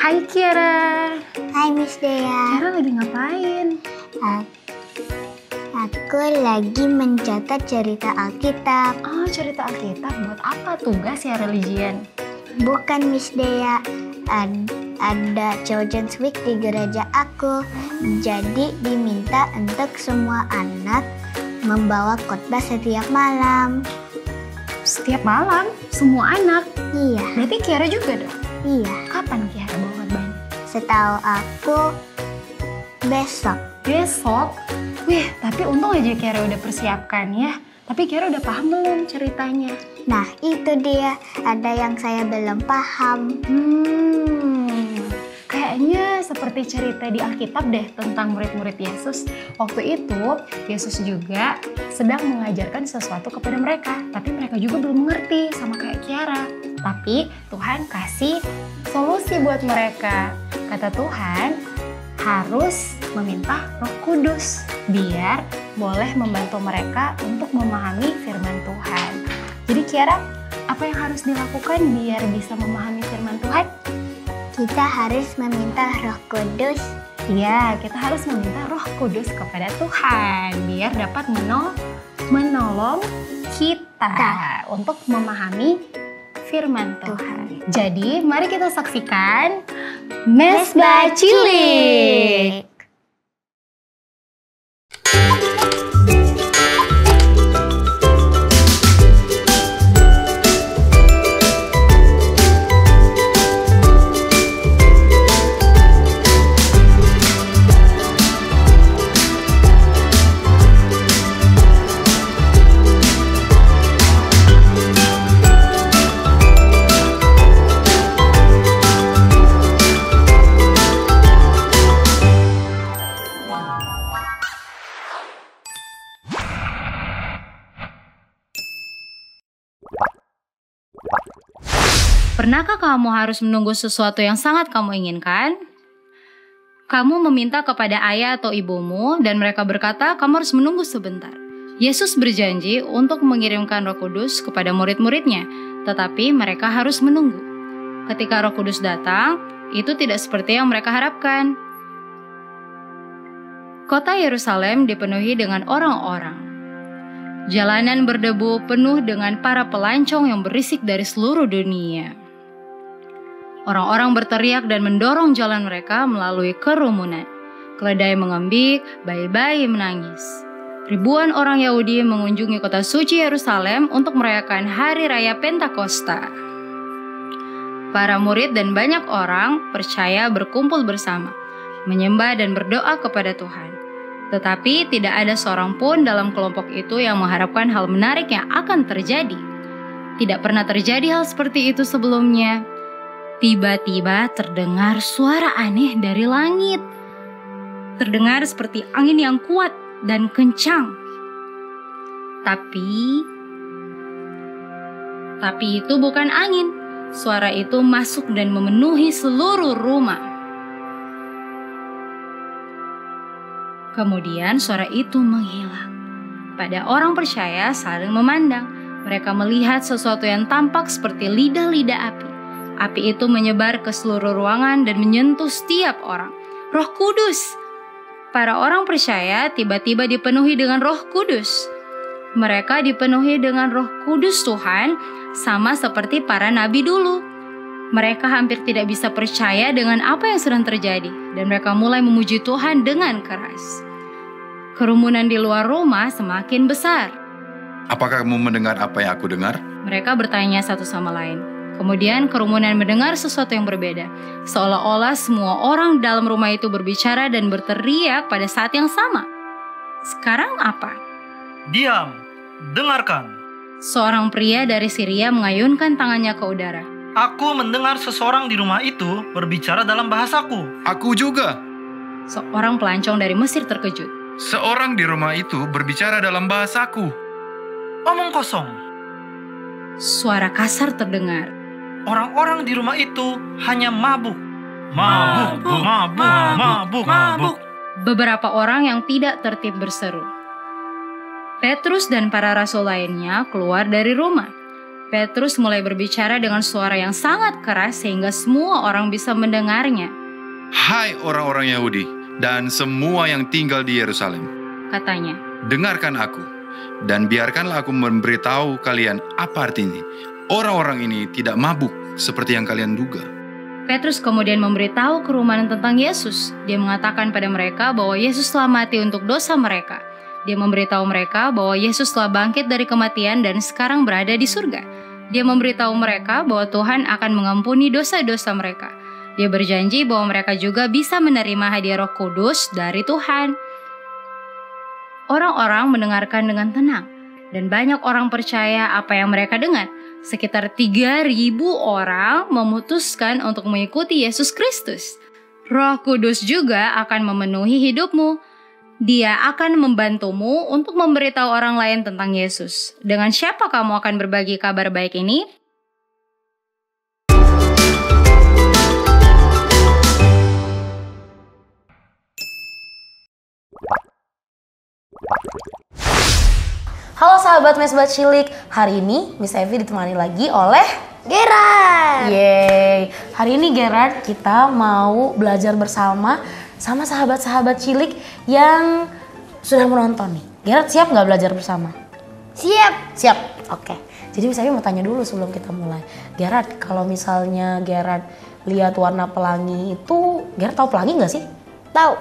Hai Kiara. Hai Miss Dea. Kiara lagi ngapain? Aku lagi mencatat cerita Alkitab. Oh, cerita Alkitab. Buat apa tugas ya religian? Bukan Miss Dea. Ada Children's Week di gereja aku. Jadi diminta untuk semua anak membawa khotbah setiap malam. Setiap malam? Semua anak? Iya. Berarti Kiara juga dong? Iya. Kapan Kiara bawa khotbahnya? Setahu aku besok. Besok? Wih, tapi untung aja Kiara udah persiapkan ya. Tapi Kiara udah paham belum ceritanya? Nah, itu dia. Ada yang saya belum paham. Kayaknya seperti cerita di Alkitab deh tentang murid-murid Yesus. Waktu itu, Yesus juga sedang mengajarkan sesuatu kepada mereka. Tapi mereka juga belum mengerti sama kayak Kiara. Tapi Tuhan kasih solusi buat mereka. Kata Tuhan, harus meminta Roh Kudus biar boleh membantu mereka untuk memahami firman Tuhan. Jadi Kiara, apa yang harus dilakukan biar bisa memahami firman Tuhan? Kita harus meminta Roh Kudus. Iya, kita harus meminta Roh Kudus kepada Tuhan biar dapat menolong kita untuk memahami firman Tuhan. Jadi, mari kita saksikan Mesbah Cilik. Pernahkah kamu harus menunggu sesuatu yang sangat kamu inginkan? Kamu meminta kepada ayah atau ibumu dan mereka berkata kamu harus menunggu sebentar. Yesus berjanji untuk mengirimkan Roh Kudus kepada murid-muridnya, tetapi mereka harus menunggu. Ketika Roh Kudus datang, itu tidak seperti yang mereka harapkan. Kota Yerusalem dipenuhi dengan orang-orang. Jalanan berdebu penuh dengan para pelancong yang berisik dari seluruh dunia. Orang-orang berteriak dan mendorong jalan mereka melalui kerumunan. Keledai mengembik, bayi-bayi menangis. Ribuan orang Yahudi mengunjungi kota suci Yerusalem untuk merayakan hari raya Pentakosta. Para murid dan banyak orang percaya berkumpul bersama, menyembah dan berdoa kepada Tuhan. Tetapi tidak ada seorang pun dalam kelompok itu yang mengharapkan hal menarik yang akan terjadi. Tidak pernah terjadi hal seperti itu sebelumnya. Tiba-tiba terdengar suara aneh dari langit. Terdengar seperti angin yang kuat dan kencang. Tapi itu bukan angin. Suara itu masuk dan memenuhi seluruh rumah. Kemudian suara itu menghilang. Pada orang percaya saling memandang. Mereka melihat sesuatu yang tampak seperti lidah-lidah api. Api itu menyebar ke seluruh ruangan dan menyentuh setiap orang. Roh Kudus. Para orang percaya tiba-tiba dipenuhi dengan Roh Kudus. Mereka dipenuhi dengan Roh Kudus Tuhan sama seperti para nabi dulu. Mereka hampir tidak bisa percaya dengan apa yang sedang terjadi dan mereka mulai memuji Tuhan dengan keras. Kerumunan di luar rumah semakin besar. Apakah kamu mendengar apa yang aku dengar? Mereka bertanya satu sama lain. Kemudian kerumunan mendengar sesuatu yang berbeda. Seolah-olah semua orang dalam rumah itu berbicara dan berteriak pada saat yang sama. Sekarang apa? Diam, dengarkan. Seorang pria dari Syria mengayunkan tangannya ke udara. Aku mendengar seseorang di rumah itu berbicara dalam bahasaku. Aku juga. Seorang pelancong dari Mesir terkejut. Seorang di rumah itu berbicara dalam bahasaku. Omong kosong. Suara kasar terdengar. Orang-orang di rumah itu hanya mabuk. Mabuk. Beberapa orang yang tidak tertib berseru. Petrus dan para rasul lainnya keluar dari rumah. Petrus mulai berbicara dengan suara yang sangat keras sehingga semua orang bisa mendengarnya. Hai orang-orang Yahudi dan semua yang tinggal di Yerusalem, Katanya, dengarkan aku dan biarkanlah aku memberitahu kalian apa artinya. Orang-orang ini tidak mabuk seperti yang kalian duga. Petrus kemudian memberitahu kerumunan tentang Yesus. Dia mengatakan pada mereka bahwa Yesus telah mati untuk dosa mereka. Dia memberitahu mereka bahwa Yesus telah bangkit dari kematian dan sekarang berada di surga. Dia memberitahu mereka bahwa Tuhan akan mengampuni dosa-dosa mereka. Dia berjanji bahwa mereka juga bisa menerima hadiah Roh Kudus dari Tuhan. Orang-orang mendengarkan dengan tenang, dan banyak orang percaya apa yang mereka dengar. Sekitar 3.000 orang memutuskan untuk mengikuti Yesus Kristus. Roh Kudus juga akan memenuhi hidupmu. Dia akan membantumu untuk memberitahu orang lain tentang Yesus. Dengan siapa kamu akan berbagi kabar baik ini? Halo sahabat Mesbah Cilik, hari ini Miss Evi ditemani lagi oleh Gerard. Yeay. Hari ini Gerard kita mau belajar bersama sama sahabat-sahabat Cilik yang sudah menonton nih. Gerard siap nggak belajar bersama? Siap. Siap, oke. Jadi Miss Evi mau tanya dulu sebelum kita mulai. Gerard, kalau misalnya Gerard lihat warna pelangi itu, Gerard tahu pelangi nggak sih? Tahu.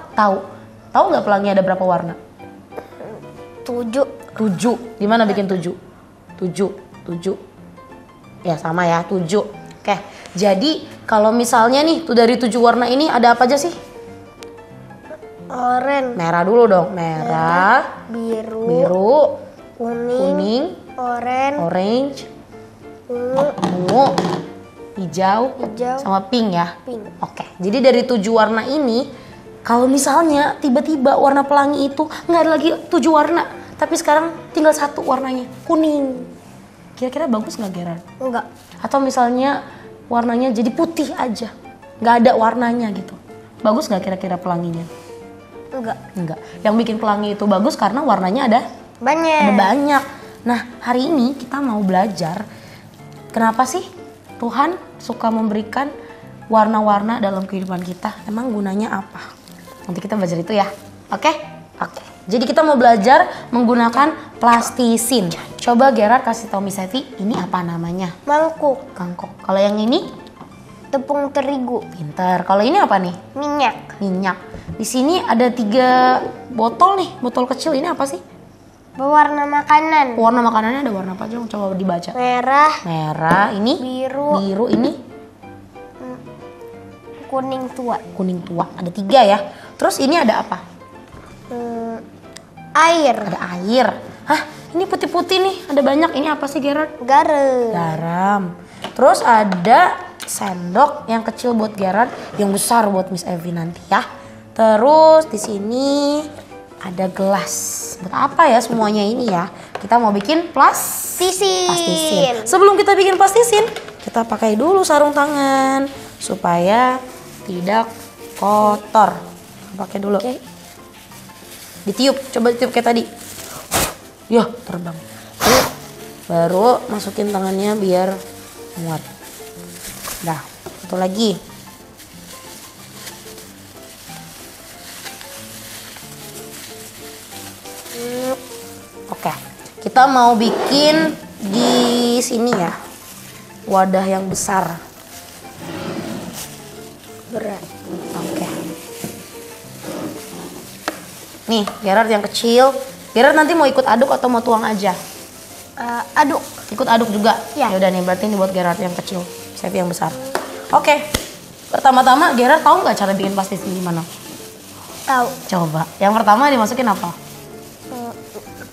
Tahu nggak pelangi ada berapa warna? 7. 7. Gimana bikin 7? 7. Ya sama ya, 7. Oke. Jadi kalau misalnya nih tuh dari 7 warna ini ada apa aja sih? Oranye, Merah dulu dong. Merah, biru, kuning, orange, ungu, hijau, sama pink ya. Pink. Oke. Jadi dari 7 warna ini, kalau misalnya tiba-tiba warna pelangi itu nggak ada lagi 7 warna, tapi sekarang tinggal 1 warnanya, kuning. Kira-kira bagus nggak Gerard? Enggak. Atau misalnya warnanya jadi putih aja, nggak ada warnanya gitu. Bagus nggak kira-kira pelanginya? Enggak. Yang bikin pelangi itu bagus karena warnanya ada banyak. Nah, hari ini kita mau belajar kenapa sih Tuhan suka memberikan warna-warna dalam kehidupan kita. Emang gunanya apa? Nanti kita belajar itu ya. Oke. Jadi kita mau belajar menggunakan plastisin. Coba Gerard kasih tahu Miss Evi, ini apa namanya? Mangkuk. Kalau yang ini? Tepung terigu. Pinter. Kalau ini apa nih? Minyak. Di sini ada 3 botol nih, botol kecil. Ini apa sih? Pewarna makanan. Warna makanannya ada warna apa aja? Coba dibaca. Merah, Ini biru, ini kuning tua. Ada 3 ya. Terus ini ada apa? Air. Ada air. Hah, ini putih-putih nih. Ada banyak. Ini apa sih Gerard? Garam. Terus ada sendok yang kecil buat Gerard, yang besar buat Miss Evi nanti ya. Terus di sini ada gelas. Buat apa ya semuanya ini ya? Kita mau bikin plastisin. Sebelum kita bikin plastisin, kita pakai dulu sarung tangan supaya tidak kotor. Pakai dulu. Ditiup, coba ditiup kayak tadi. Yah, terbang. Baru masukin tangannya biar muat. Dah, satu lagi. Oke, kita mau bikin di sini ya, wadah yang besar. Berat. Oke. Nih, Gerard yang kecil. Gerard nanti mau ikut aduk atau mau tuang aja? Aduk. Ikut aduk juga? Ya. Yaudah nih, berarti ini buat Gerard yang kecil, Sevi yang besar. Oke. Pertama-tama Gerard tahu nggak cara bikin plastisin gimana? Tahu. Coba. Yang pertama dimasukin apa?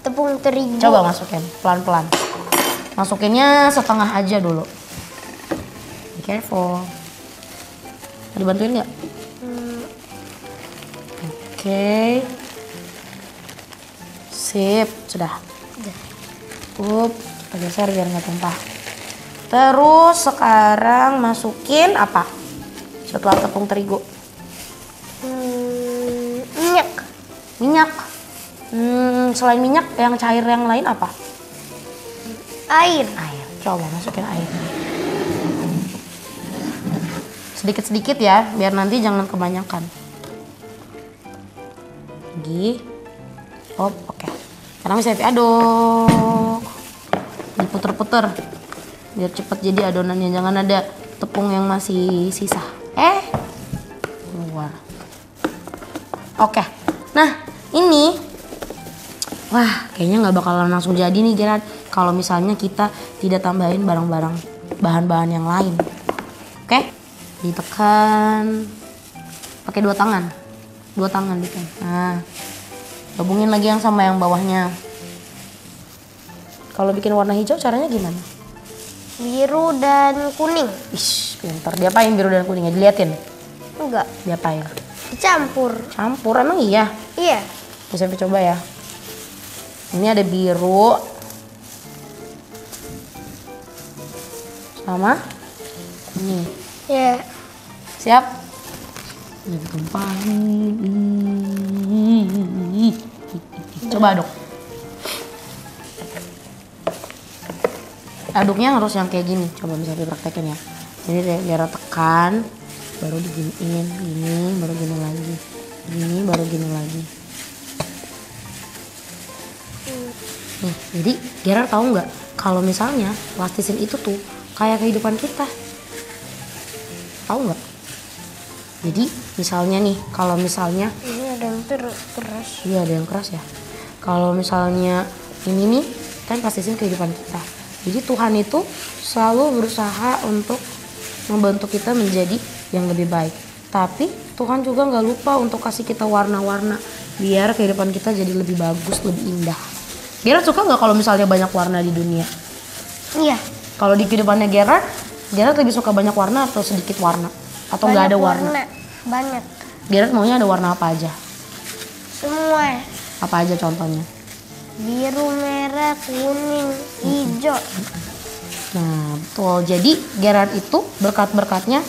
Tepung terigu. Coba masukin pelan-pelan. Masukinnya setengah aja dulu. Be careful. Dibantuin nggak? Oke. Sip, sudah. Kita geser biar nggak tumpah. Terus sekarang masukin apa? Setelah tepung terigu. Minyak. Selain minyak, yang cair yang lain apa? Air. Oke. Coba masukin airnya. Sedikit-sedikit ya, biar nanti jangan kebanyakan. Lagi. Oke. Sekarang Miss Evi aduk. Diputer-puter. Biar cepat jadi adonannya, jangan ada tepung yang masih sisa. Keluar. Oke. Nah, ini wah, kayaknya nggak bakalan langsung jadi nih Gerard kalau misalnya kita tidak tambahin barang-barang bahan-bahan yang lain. Oke? Ditekan pakai 2 tangan. 2 tangan ditekan. Nah, gabungin lagi yang sama yang bawahnya. Kalau bikin warna hijau caranya gimana? Biru dan kuning. Ish, pintar. Diapain biru dan kuningnya? Diliatin? Enggak, Diapain? dicampur. Campur, emang iya? Iya. Bisa coba ya. Ini ada biru sama kuning. Ya. Siap? Ini ditumpahin. Coba aduk. Aduknya harus yang kayak gini. Coba bisa dipraktekin ya. Jadi biar tekan, baru diginiin, gini, baru gini lagi. Gini, baru gini lagi. Nih, jadi Gerard tahu nggak kalau misalnya plastisin itu tuh kayak kehidupan kita. Tahu nggak? Jadi misalnya nih, kalau misalnya Ini ada yang keras. iya ada yang keras ya. Kalau misalnya ini nih kan plastisin kehidupan kita. Jadi Tuhan itu selalu berusaha untuk membantu kita menjadi yang lebih baik. Tapi Tuhan juga nggak lupa untuk kasih kita warna-warna biar kehidupan kita jadi lebih bagus, lebih indah. Gerard suka nggak kalau misalnya banyak warna di dunia? Iya. Kalau di kehidupannya Gerard lebih suka banyak warna atau sedikit warna? Atau nggak ada warna? Banyak. Gerard maunya ada warna apa aja? Semua. Apa aja contohnya? Biru, merah, kuning, hijau. Nah betul, jadi Gerard itu berkat-berkatnya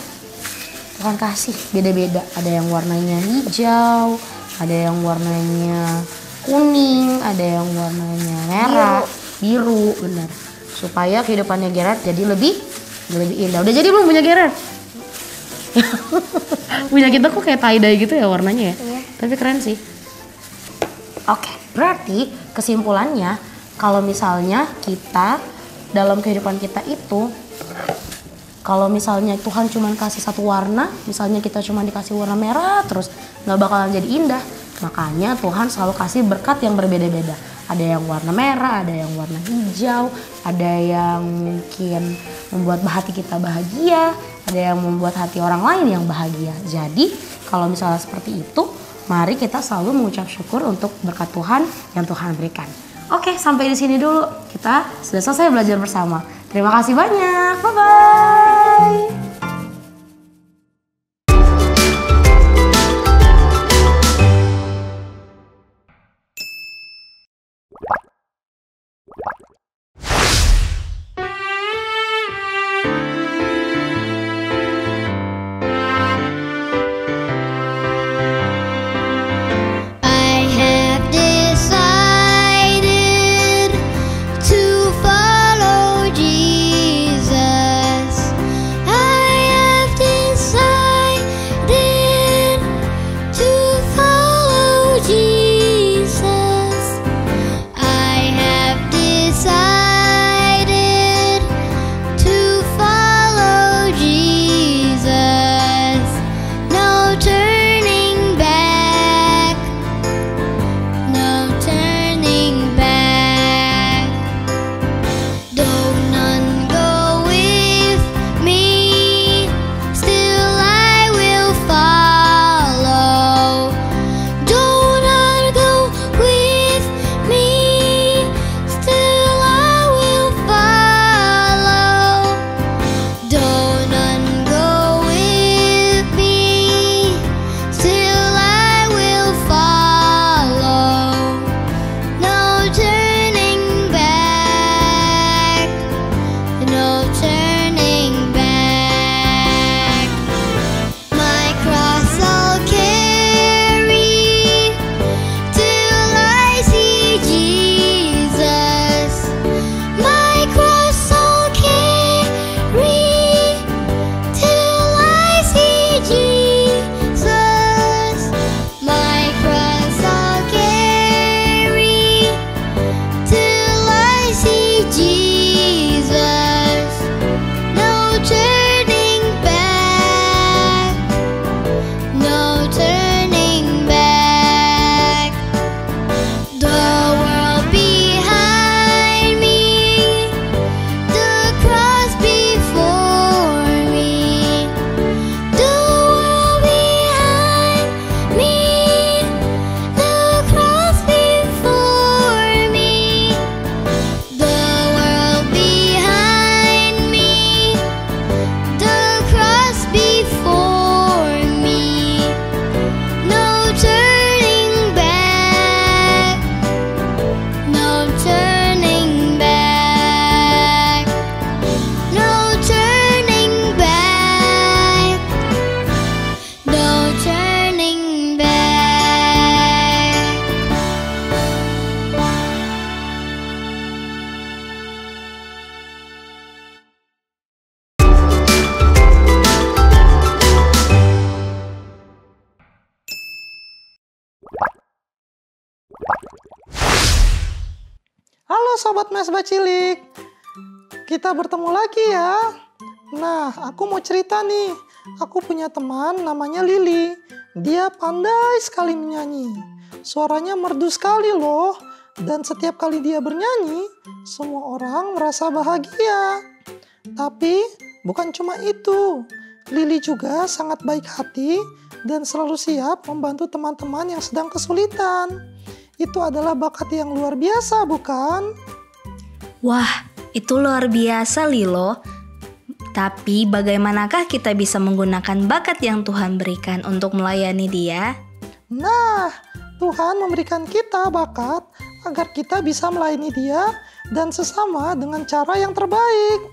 Tuhan kasih beda-beda. Ada yang warnanya hijau, ada yang warnanya kuning, ada yang warnanya merah, biru, benar. Supaya kehidupannya Gerard jadi lebih indah. Udah jadi belum punya Gerard? Punya kita kok kayak tie-dye gitu ya warnanya ya? Iya. Tapi keren sih. Oke, berarti kesimpulannya kalau misalnya kita dalam kehidupan kita itu, kalau misalnya Tuhan cuma kasih satu warna, misalnya kita cuma dikasih warna merah terus nggak bakalan jadi indah. Makanya Tuhan selalu kasih berkat yang berbeda-beda. Ada yang warna merah, ada yang warna hijau, ada yang mungkin membuat hati kita bahagia, ada yang membuat hati orang lain yang bahagia. Jadi kalau misalnya seperti itu, mari kita selalu mengucap syukur untuk berkat Tuhan yang Tuhan berikan. Oke, sampai di sini dulu. Kita sudah selesai belajar bersama. Terima kasih banyak. Bye-bye. I have decided to follow Jesus. I Sobat Mesbah Cilik, kita bertemu lagi ya. Nah, aku mau cerita nih. Aku punya teman namanya Lily. Dia pandai sekali menyanyi. Suaranya merdu sekali loh. Dan setiap kali dia bernyanyi, semua orang merasa bahagia. Tapi bukan cuma itu. Lily juga sangat baik hati dan selalu siap membantu teman-teman yang sedang kesulitan. Itu adalah bakat yang luar biasa, bukan? Wah, itu luar biasa, Lilo. Tapi bagaimanakah kita bisa menggunakan bakat yang Tuhan berikan untuk melayani Dia? Nah, Tuhan memberikan kita bakat agar kita bisa melayani Dia dan sesama dengan cara yang terbaik.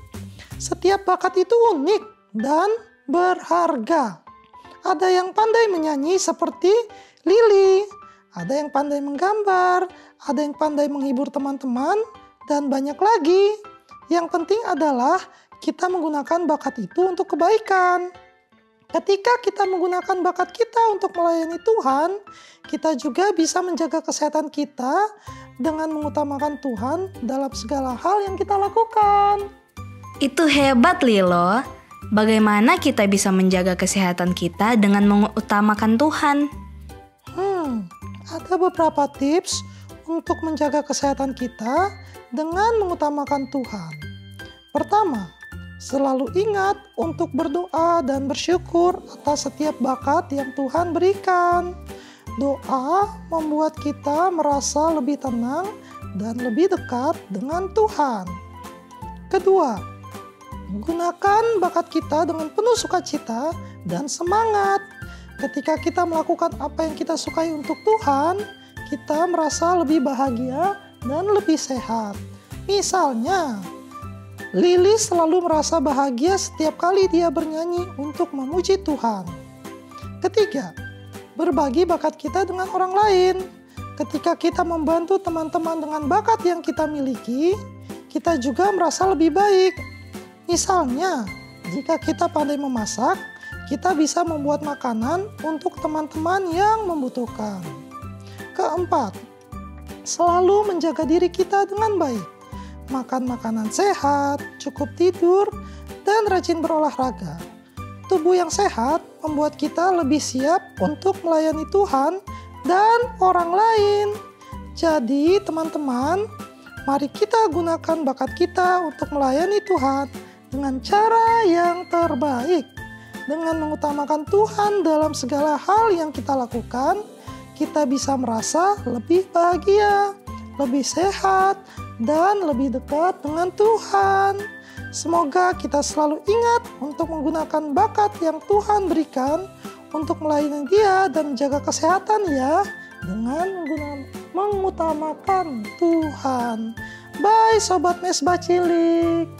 Setiap bakat itu unik dan berharga. Ada yang pandai menyanyi seperti Lily, ada yang pandai menggambar, ada yang pandai menghibur teman-teman, dan banyak lagi. Yang penting adalah kita menggunakan bakat itu untuk kebaikan. Ketika kita menggunakan bakat kita untuk melayani Tuhan, kita juga bisa menjaga kesehatan kita dengan mengutamakan Tuhan dalam segala hal yang kita lakukan. Itu hebat, Lilo. Bagaimana kita bisa menjaga kesehatan kita dengan mengutamakan Tuhan? Ada beberapa tips untuk menjaga kesehatan kita dengan mengutamakan Tuhan. Pertama, selalu ingat untuk berdoa dan bersyukur atas setiap bakat yang Tuhan berikan. Doa membuat kita merasa lebih tenang dan lebih dekat dengan Tuhan. Kedua, gunakan bakat kita dengan penuh sukacita dan semangat. Ketika kita melakukan apa yang kita sukai untuk Tuhan, kita merasa lebih bahagia dan lebih sehat. Misalnya, Lily selalu merasa bahagia setiap kali dia bernyanyi untuk memuji Tuhan. Ketiga, berbagi bakat kita dengan orang lain. Ketika kita membantu teman-teman dengan bakat yang kita miliki, kita juga merasa lebih baik. Misalnya, jika kita pandai memasak, kita bisa membuat makanan untuk teman-teman yang membutuhkan. Keempat, selalu menjaga diri kita dengan baik. Makan makanan sehat, cukup tidur, dan rajin berolahraga. Tubuh yang sehat membuat kita lebih siap untuk melayani Tuhan dan orang lain. Jadi teman-teman, mari kita gunakan bakat kita untuk melayani Tuhan dengan cara yang terbaik. Dengan mengutamakan Tuhan dalam segala hal yang kita lakukan, kita bisa merasa lebih bahagia, lebih sehat, dan lebih dekat dengan Tuhan. Semoga kita selalu ingat untuk menggunakan bakat yang Tuhan berikan untuk melayani Dia dan menjaga kesehatan ya, dengan mengutamakan Tuhan. Bye Sobat Mesbah Cilik.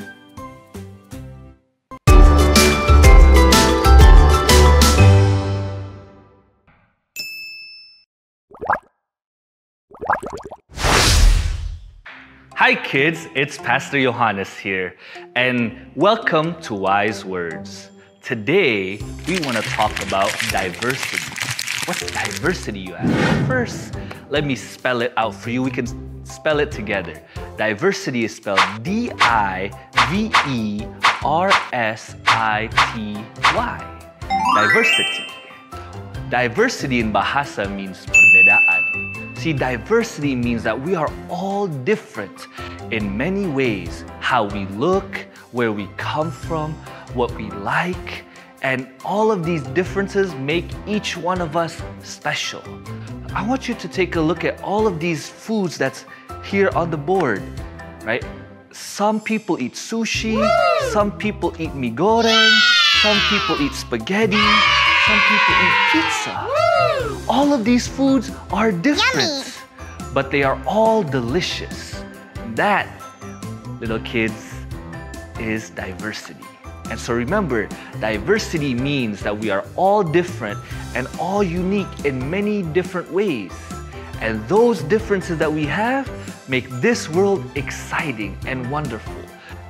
Hi kids, it's Pastor Johannes here, and welcome to Wise Words. Today, we want to talk about diversity. What's diversity, you ask? First, let me spell it out for you. We can spell it together. Diversity is spelled D-I-V-E-R-S-I-T-Y. Diversity. Diversity in Bahasa means perbedaan. See, diversity means that we are all different in many ways. How we look, where we come from, what we like, and all of these differences make each one of us special. I want you to take a look at all of these foods that's here on the board, right? Some people eat sushi, some people eat mie goreng, some people eat spaghetti, some people eat pizza. All of these foods are different, but they are all delicious. That, little kids, is diversity. And so remember, diversity means that we are all different and all unique in many different ways. And those differences that we have make this world exciting and wonderful.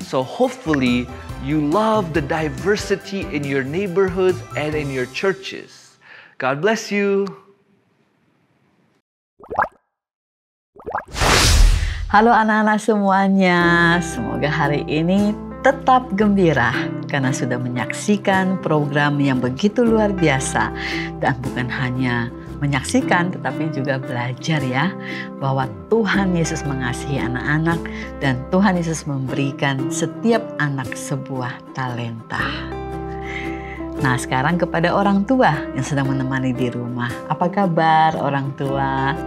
So hopefully you love the diversity in your neighborhoods and in your churches. God bless you. Halo anak-anak semuanya, semoga hari ini tetap gembira karena sudah menyaksikan program yang begitu luar biasa. Dan bukan hanya menyaksikan tetapi juga belajar ya, bahwa Tuhan Yesus mengasihi anak-anak dan Tuhan Yesus memberikan setiap anak sebuah talenta. Nah, sekarang kepada orang tua yang sedang menemani di rumah, apa kabar orang tua?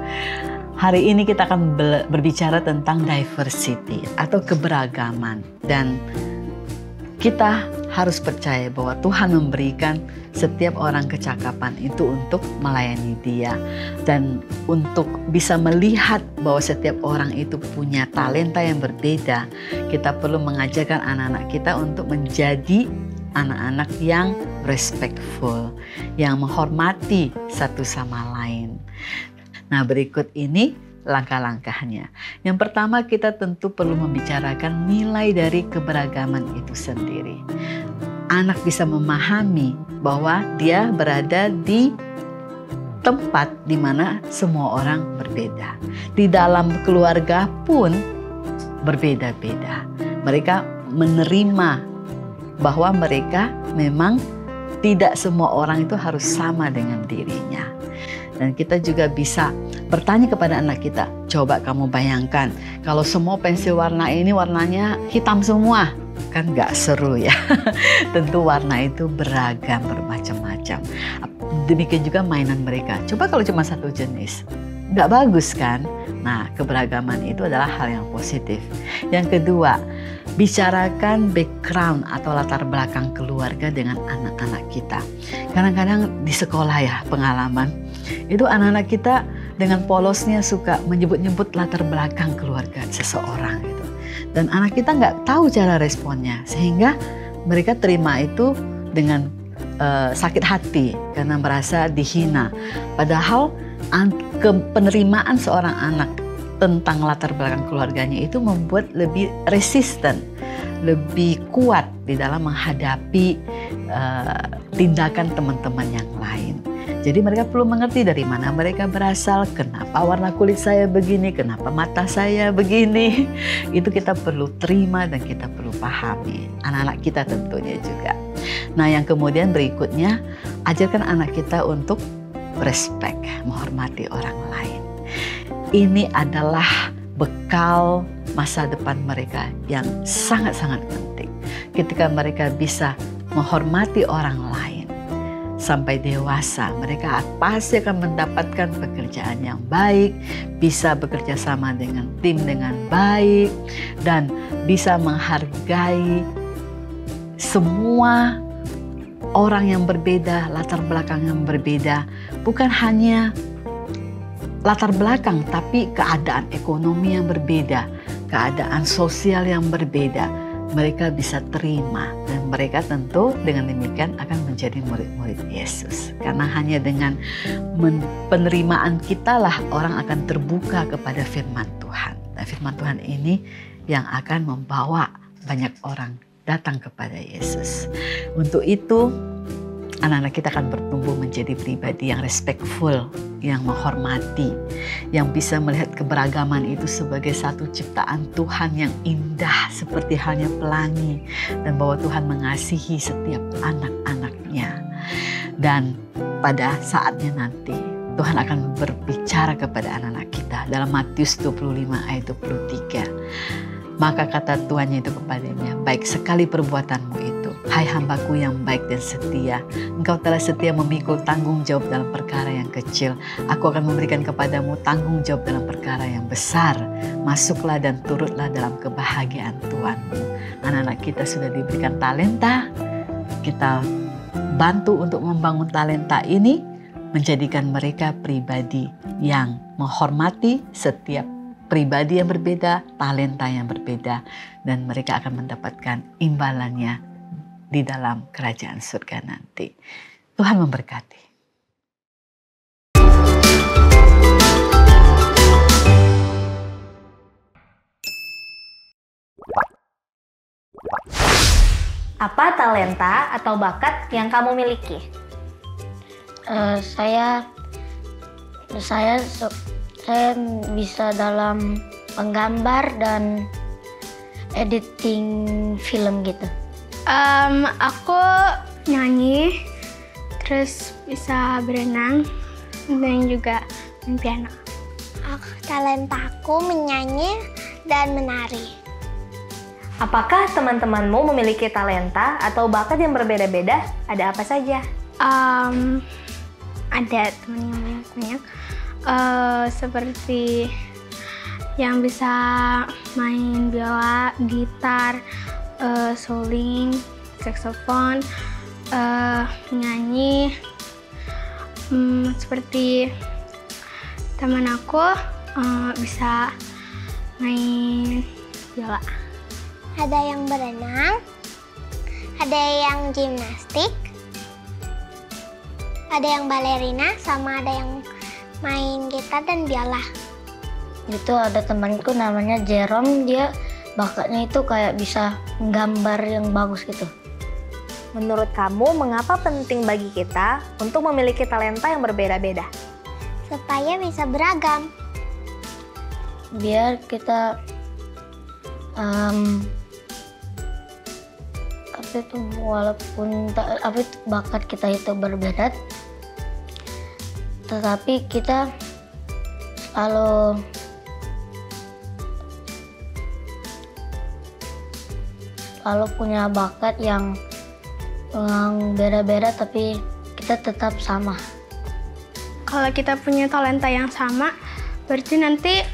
Hari ini kita akan berbicara tentang diversity atau keberagaman, dan kita harus percaya bahwa Tuhan memberikan setiap orang kecakapan itu untuk melayani Dia, dan untuk bisa melihat bahwa setiap orang itu punya talenta yang berbeda. Kita perlu mengajarkan anak-anak kita untuk menjadi anak-anak yang respectful, yang menghormati satu sama lain. Nah, berikut ini langkah-langkahnya. Yang pertama, kita tentu perlu membicarakan nilai dari keberagaman itu sendiri. Anak bisa memahami bahwa dia berada di tempat di mana semua orang berbeda. Di dalam keluarga pun berbeda-beda. Mereka menerima bahwa mereka memang tidak semua orang itu harus sama dengan dirinya. Dan kita juga bisa bertanya kepada anak kita, coba kamu bayangkan kalau semua pensil warna ini warnanya hitam semua, kan gak seru ya. Tentu warna itu beragam, bermacam-macam. Demikian juga mainan mereka, coba kalau cuma satu jenis, gak bagus kan? Nah, keberagaman itu adalah hal yang positif. Yang kedua, bicarakan background atau latar belakang keluarga dengan anak-anak kita. Kadang-kadang di sekolah ya, pengalaman itu anak-anak kita dengan polosnya suka menyebut-nyebut latar belakang keluarga seseorang gitu. Dan anak kita nggak tahu cara responnya, sehingga mereka terima itu dengan sakit hati karena merasa dihina. Padahal penerimaan seorang anak tentang latar belakang keluarganya itu membuat lebih resisten, lebih kuat di dalam menghadapi tindakan teman-teman yang lain. Jadi mereka perlu mengerti dari mana mereka berasal, kenapa warna kulit saya begini, kenapa mata saya begini. Itu kita perlu terima dan kita perlu pahami. Anak-anak kita tentunya juga. Nah, yang kemudian berikutnya, ajarkan anak kita untuk respect, menghormati orang lain. Ini adalah bekal masa depan mereka yang sangat-sangat penting. Ketika mereka bisa menghormati orang lain sampai dewasa, mereka pasti akan mendapatkan pekerjaan yang baik, bisa bekerja sama dengan tim dengan baik, dan bisa menghargai semua orang yang berbeda, latar belakang yang berbeda. Bukan hanya latar belakang, tapi keadaan ekonomi yang berbeda, keadaan sosial yang berbeda. Mereka bisa terima, dan mereka tentu dengan demikian akan menjadi murid-murid Yesus. Karena hanya dengan penerimaan kita lah orang akan terbuka kepada firman Tuhan. Dan firman Tuhan ini yang akan membawa banyak orang datang kepada Yesus. Untuk itu, anak-anak kita akan bertumbuh menjadi pribadi yang respectful, yang menghormati, yang bisa melihat keberagaman itu sebagai satu ciptaan Tuhan yang indah seperti halnya pelangi, dan bahwa Tuhan mengasihi setiap anak-anaknya. Dan pada saatnya nanti Tuhan akan berbicara kepada anak-anak kita dalam Matius 25 ayat 23. Maka kata tuannya itu kepadanya, baik sekali perbuatanmu itu, hai hambaku yang baik dan setia. Engkau telah setia memikul tanggung jawab dalam perkara yang kecil. Aku akan memberikan kepadamu tanggung jawab dalam perkara yang besar. Masuklah dan turutlah dalam kebahagiaan Tuhanmu. Anak-anak kita sudah diberikan talenta. Kita bantu untuk membangun talenta ini, menjadikan mereka pribadi yang menghormati setiap pribadi yang berbeda, talenta yang berbeda, dan mereka akan mendapatkan imbalannya di dalam kerajaan surga nanti. Tuhan memberkati. Apa talenta atau bakat yang kamu miliki? Saya bisa dalam penggambar dan editing film gitu. Aku nyanyi, terus bisa berenang, dan juga main piano. Talentaku menyanyi dan menari. Apakah teman-temanmu memiliki talenta atau bakat yang berbeda-beda? Ada apa saja? Ada teman yang banyak, seperti yang bisa main biola, gitar, suling, saksofon, nyanyi. Seperti teman aku bisa main biola. Ada yang berenang, ada yang gimnastik, ada yang balerina, sama ada yang main gitar dan biola. Itu ada temanku namanya Jerome, dia bakatnya itu kayak bisa gambar yang bagus gitu. Menurut kamu, mengapa penting bagi kita untuk memiliki talenta yang berbeda-beda? Supaya bisa beragam. Biar kita walaupun bakat kita itu berbeda, tetapi kita selalu punya bakat yang beda-beda, tapi kita tetap sama. Kalau kita punya talenta yang sama, berarti nanti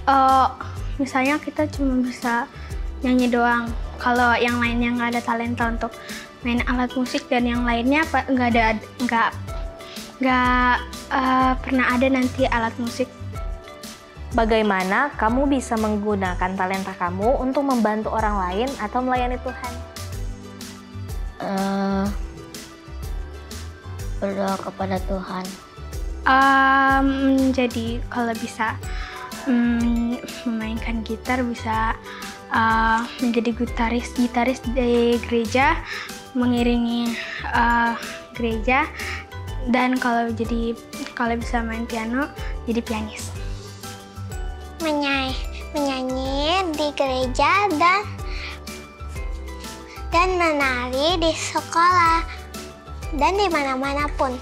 misalnya kita cuma bisa nyanyi doang. Kalau yang lainnya nggak ada talenta untuk main alat musik dan yang lainnya nggak pernah ada nanti alat musik. Bagaimana kamu bisa menggunakan talenta kamu untuk membantu orang lain atau melayani Tuhan? Berdoa kepada Tuhan. Jadi kalau bisa memainkan gitar, bisa menjadi gitaris di gereja, mengiringi gereja, dan kalau bisa main piano, jadi pianis. Menyanyi di gereja dan menari di sekolah dan di mana-mana pun.